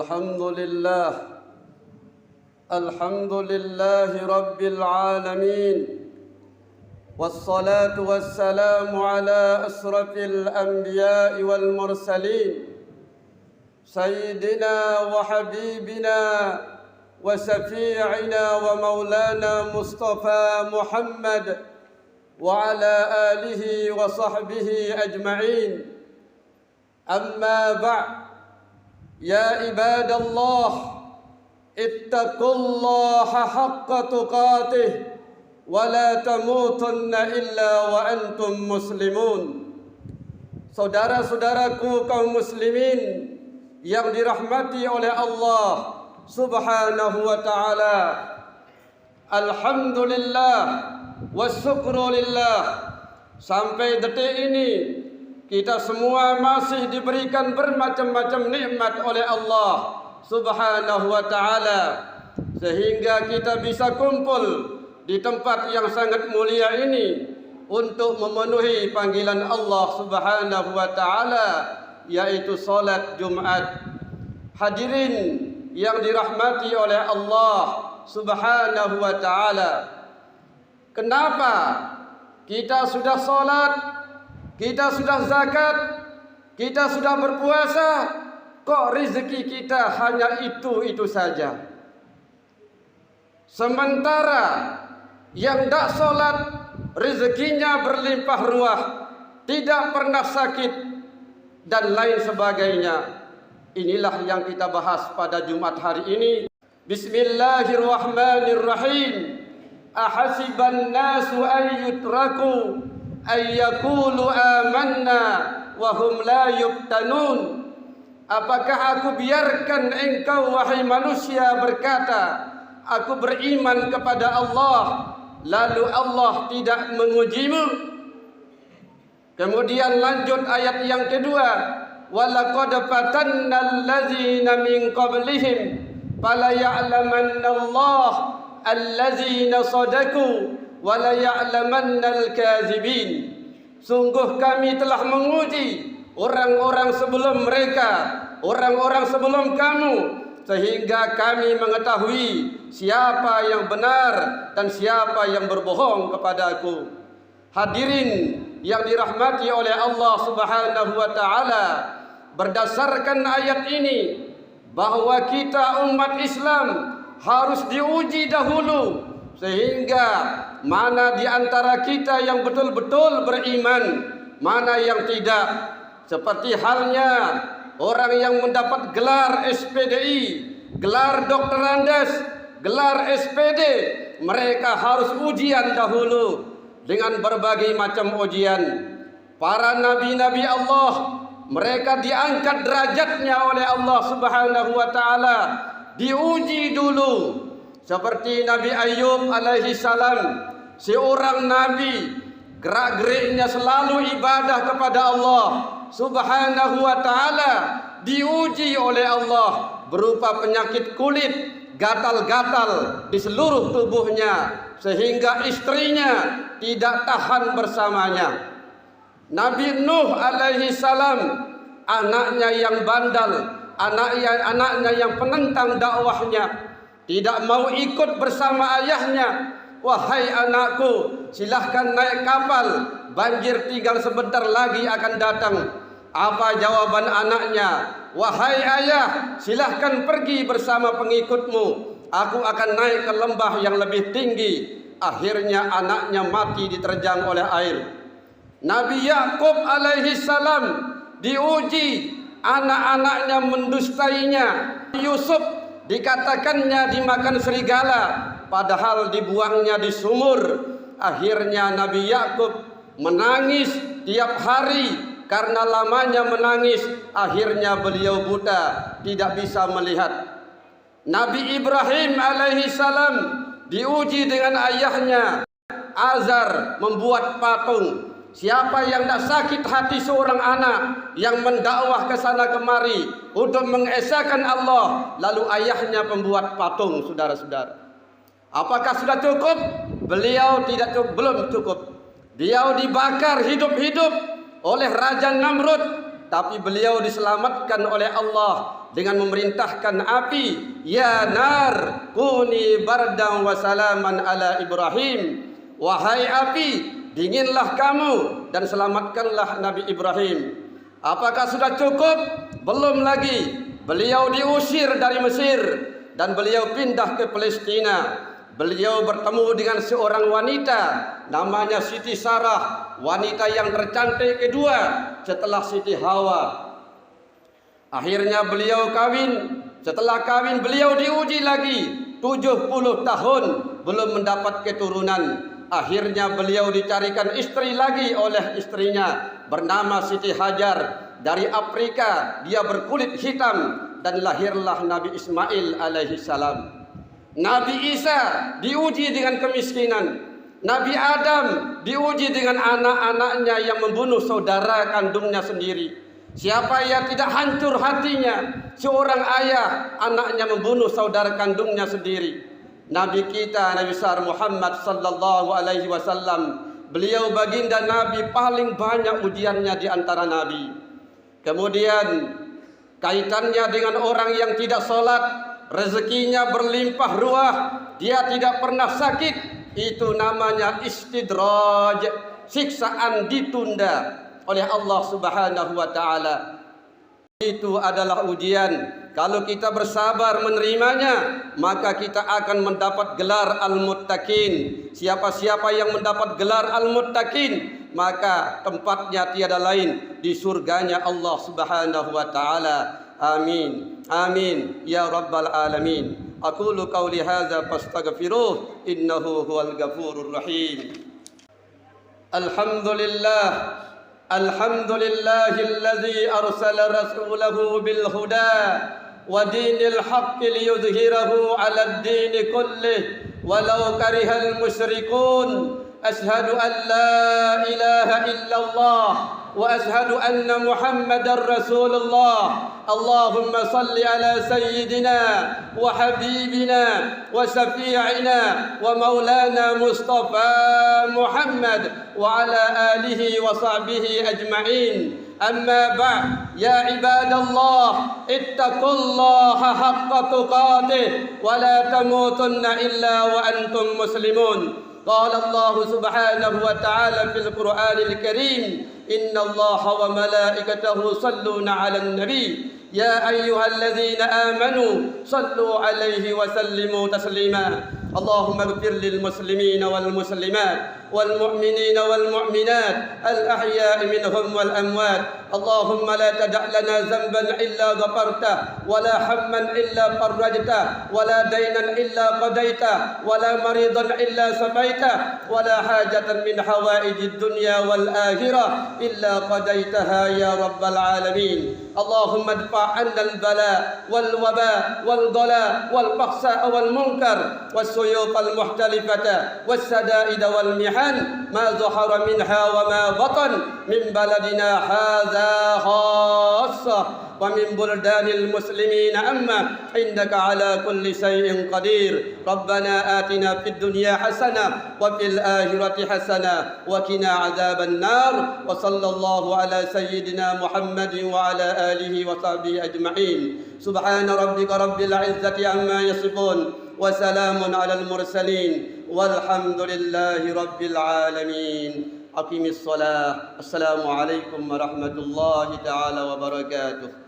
الحمد لله الحمد لله رب العالمين، والصلاة والسلام على أشرف الأنبياء والمرسلين سيدنا وحبيبنا وشفيعنا ومولانا مصطفى محمد وعلى آله وصحبه أجمعين. أما بعد، يا عباد الله، اتقوا الله حق تقاته ولا تموتن إلا وأنتم مسلمون. Saudara-saudaraku kaum muslimin yang dirahmati oleh Allah Subhanahu wa ta'ala, alhamdulillah wasyukrulillah, sampai detik ini kita semua masih diberikan bermacam-macam nikmat oleh Allah Subhanahu wa ta'ala, sehingga kita bisa kumpul di tempat yang sangat mulia ini untuk memenuhi panggilan Allah Subhanahu wa ta'ala, yaitu salat Jumat. Hadirin yang dirahmati oleh Allah Subhanahu wa ta'ala, kenapa kita sudah salat, kita sudah zakat, kita sudah berpuasa, kok rezeki kita hanya itu saja? Sementara yang tak solat rezekinya berlimpah ruah, tidak pernah sakit dan lain sebagainya. Inilah yang kita bahas pada Jumat hari ini. Bismillahirrahmanirrahim. Ahasiban nasu an yutraku ay yaqulu amanna wa hum la yuftanun. Apakah aku biarkan engkau wahai manusia berkata, aku beriman kepada Allah, lalu Allah tidak mengujimu? Kemudian lanjut ayat yang kedua, walaqad fatannal ladzina min qablihim fala ya'lamanna Allah alladzina sadaqu wala ya'lamannal kadzibin. Sungguh kami telah menguji orang-orang sebelum mereka, orang-orang sebelum kamu, sehingga kami mengetahui siapa yang benar dan siapa yang berbohong kepadaku. Hadirin yang dirahmati oleh Allah Subhanahu wa ta'ala, berdasarkan ayat ini bahwa kita umat Islam harus diuji dahulu, sehingga mana di antara kita yang betul-betul beriman, mana yang tidak. Seperti halnya orang yang mendapat gelar SPDI, gelar Doktor Andes, gelar SPD, mereka harus ujian dahulu dengan berbagai macam ujian. Para nabi-nabi Allah, mereka diangkat derajatnya oleh Allah Subhanahu wa ta'ala, diuji dulu. Seperti Nabi Ayub alaihi salam, seorang nabi, gerak-geriknya selalu ibadah kepada Allah Subhanahu wa ta'ala, diuji oleh Allah berupa penyakit kulit, gatal-gatal di seluruh tubuhnya, sehingga istrinya tidak tahan bersamanya. Nabi Nuh alaihi salam, anaknya yang bandal, anaknya yang penentang dakwahnya, tidak mau ikut bersama ayahnya. Wahai anakku, silahkan naik kapal, banjir tinggal sebentar lagi akan datang. Apa jawaban anaknya? Wahai ayah, silahkan pergi bersama pengikutmu, aku akan naik ke lembah yang lebih tinggi. Akhirnya anaknya mati diterjang oleh air. Nabi Yakub alaihi salam diuji, anak-anaknya mendustainya. Yusuf dikatakannya dimakan serigala, padahal dibuangnya di sumur. Akhirnya Nabi Yakub menangis tiap hari karena lamanya menangis. Akhirnya beliau buta, tidak bisa melihat. Nabi Ibrahim alaihi salam diuji dengan ayahnya. Azar membuat patung. Siapa yang tak sakit hati seorang anak yang mendakwah ke sana kemari untuk mengesahkan Allah, lalu ayahnya membuat patung, saudara-saudara. Apakah sudah cukup? Beliau tidak cukup, belum cukup. Beliau dibakar hidup-hidup oleh Raja Namrud, tapi beliau diselamatkan oleh Allah dengan memerintahkan api, ya nar kuni bardan wa salaman ala Ibrahim. Wahai api, dinginlah kamu dan selamatkanlah Nabi Ibrahim. Apakah sudah cukup? Belum lagi. Beliau diusir dari Mesir dan beliau pindah ke Palestina. Beliau bertemu dengan seorang wanita namanya Siti Sarah, wanita yang tercantik kedua setelah Siti Hawa. Akhirnya beliau kawin. Setelah kawin beliau diuji lagi 70 tahun belum mendapat keturunan. Akhirnya beliau dicarikan istri lagi oleh istrinya bernama Siti Hajar dari Afrika. Dia berkulit hitam dan lahirlah Nabi Ismail alaihi salam. Nabi Isa diuji dengan kemiskinan. Nabi Adam diuji dengan anak-anaknya yang membunuh saudara kandungnya sendiri. Siapa yang tidak hancur hatinya? Seorang ayah anaknya membunuh saudara kandungnya sendiri. Nabi kita, Nabi besar Muhammad sallallahu alaihi wasallam, beliau baginda Nabi paling banyak ujiannya di antara Nabi. Kemudian kaitannya dengan orang yang tidak sholat, rezekinya berlimpah ruah, dia tidak pernah sakit, itu namanya istidraj, siksaan ditunda oleh Allah Subhanahu wa taala. Itu adalah ujian. Kalau kita bersabar menerimanya, maka kita akan mendapat gelar Al-Muttaqin. Siapa-siapa yang mendapat gelar Al-Muttaqin, maka tempatnya tiada lain di surganya Allah Subhanahu wa taala. Amin. Amin ya rabbal alamin. Aqulu qawli hadza fastaghfiruh innahu huwal ghafurur rahim. Alhamdulillah. الحمد لله الذي أرسل رسوله بالهدى ودين الحق ليظهره على الدين كله ولو كره المشركون. أشهد أن لا إله إلا الله وأشهد أن محمدا رسول الله. اللهم صل على سيدنا وحبيبنا وشفيعنا ومولانا مصطفى محمد وعلى آله وصحبه أجمعين. أما بعد يا عباد الله اتقوا الله حق تقاته ولا تموتن إلا وأنتم مسلمون. قال الله سبحانه وتعالى في القرآن الكريم إن الله وملائكته يصلون على النبي يا أيها الذين آمنوا صلوا عليه وسلموا تسليما. اللهم اغفر للمسلمين والمسلمات والمؤمنين والمؤمنات الأحياء منهم والأموات. اللهم لا تدع لنا ذنبا إلا غفرته ولا هما إلا فرجته ولا دينا إلا قضيته ولا مريضا إلا شفيته ولا حاجة من حوائج الدنيا والآخرة إلا قضيتها يا رب العالمين. اللهم ادفع عنا البلاء والوباء والغلاء والبخساء والمنكر والسيوف المختلفة والسدائد والمحن ما ظهر منها وما بطن من بلدنا هذا خاصة ومن بلدان المسلمين أما إنك على كل شيء قدير. ربنا آتنا في الدنيا حسنة وفي الآخرة حسنة وقنا عذاب النار. وصلى الله على سيدنا محمد وعلى آله وصحبه أجمعين. سبحان ربك رب العزة عما يصفون وسلام على المرسلين والحمد لله رب العالمين. أقم الصلاة. السلام عليكم ورحمة الله تعالى وبركاته.